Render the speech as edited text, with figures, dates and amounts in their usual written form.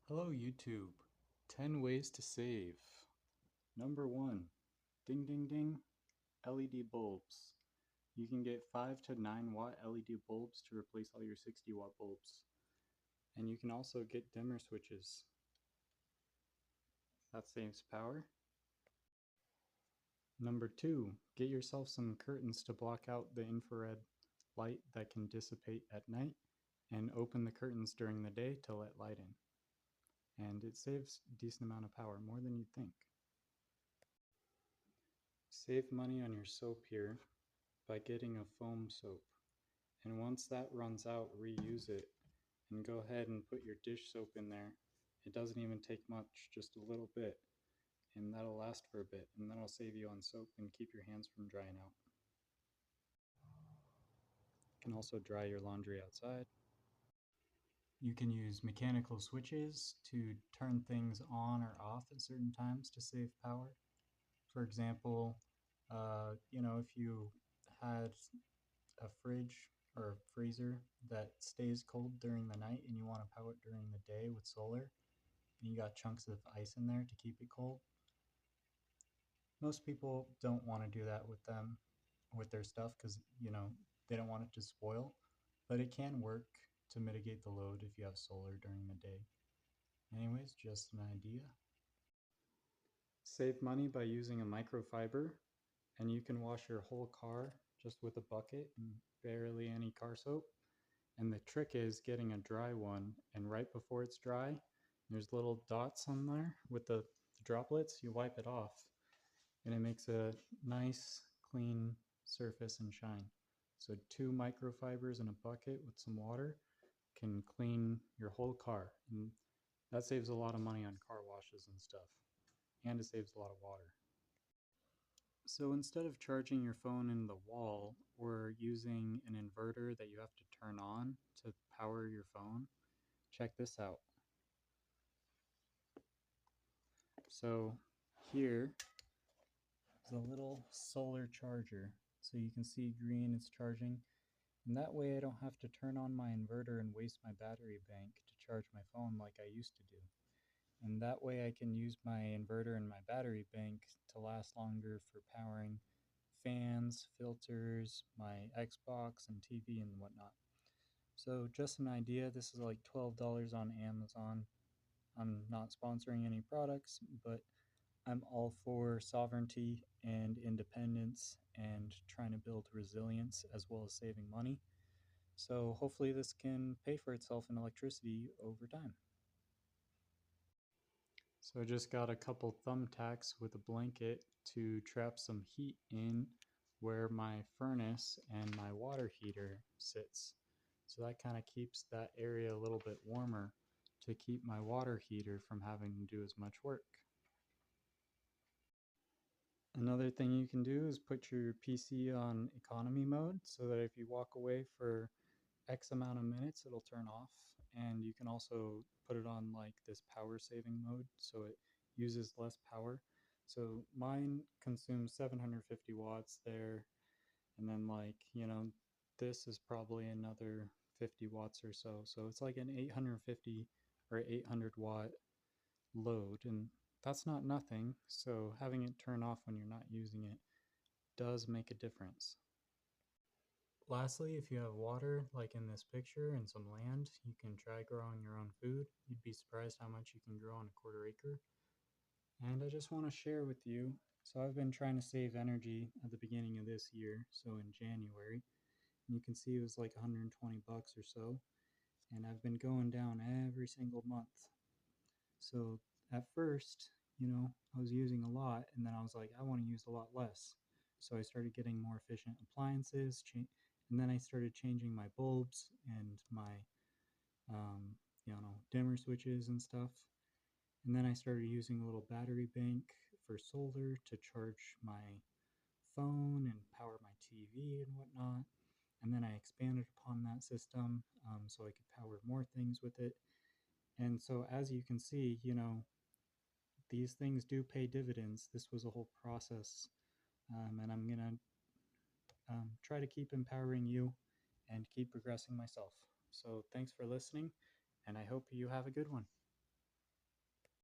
Hello YouTube. 10 ways to save. Number 1. Ding ding ding. LED bulbs. You can get 5 to 9 watt LED bulbs to replace all your 60 watt bulbs. And you can also get dimmer switches. That saves power. Number 2. Get yourself some curtains to block out the infrared light that can dissipate at night, and open the curtains during the day to let light in. And it saves a decent amount of power, more than you'd think. Save money on your soap here by getting a foam soap. And once that runs out, reuse it and go ahead and put your dish soap in there. It doesn't even take much, just a little bit, and that'll last for a bit, and that'll save you on soap and keep your hands from drying out. You can also dry your laundry outside. You can use mechanical switches to turn things on or off at certain times to save power. For example, if you had a fridge or freezer that stays cold during the night and you want to power it during the day with solar, and you got chunks of ice in there to keep it cold. Most people don't want to do that with their stuff because they don't want it to spoil, but it can work to mitigate the load if you have solar during the day. Anyways, just an idea. Save money by using a microfiber, and you can wash your whole car just with a bucket and barely any car soap. And the trick is getting a dry one, and right before it's dry, there's little dots on there with the droplets. You wipe it off, and it makes a nice, clean surface and shine. So 2 microfibers in a bucket with some water can clean your whole car. And that saves a lot of money on car washes and stuff. And it saves a lot of water. So instead of charging your phone in the wall or using an inverter that you have to turn on to power your phone, check this out. So here is a little solar charger. So you can see green, it's charging. And that way I don't have to turn on my inverter and waste my battery bank to charge my phone like I used to do. And that way I can use my inverter and my battery bank to last longer for powering fans, filters, my Xbox and TV and whatnot. So just an idea, this is like $12 on Amazon. I'm not sponsoring any products, but I'm all for sovereignty and independence and trying to build resilience as well as saving money. So hopefully this can pay for itself in electricity over time. So I just got a couple thumbtacks with a blanket to trap some heat in where my furnace and my water heater sits. So that kind of keeps that area a little bit warmer to keep my water heater from having to do as much work. Another thing you can do is put your PC on economy mode so that if you walk away for X amount of minutes, it'll turn off. And you can also put it on like this power saving mode so it uses less power. So mine consumes 750 watts there. And then this is probably another 50 watts or so. So it's like an 850 or 800 watt load. And that's not nothing. So having it turn off when you're not using it does make a difference. Lastly, if you have water, like in this picture, and some land, you can try growing your own food. You'd be surprised how much you can grow on a quarter acre. And I just want to share with you, so I've been trying to save energy at the beginning of this year, so in January. And you can see it was like 120 bucks or so. And I've been going down every single month. So at first, I was using a lot, and then I was like, I want to use a lot less. So I started getting more efficient appliances, and then I started changing my bulbs and my, dimmer switches and stuff. And then I started using a little battery bank for solar to charge my phone and power my TV and whatnot. And then I expanded upon that system so I could power more things with it. And so as you can see, these things do pay dividends. This was a whole process. And I'm going to try to keep empowering you and keep progressing myself. So thanks for listening, and I hope you have a good one.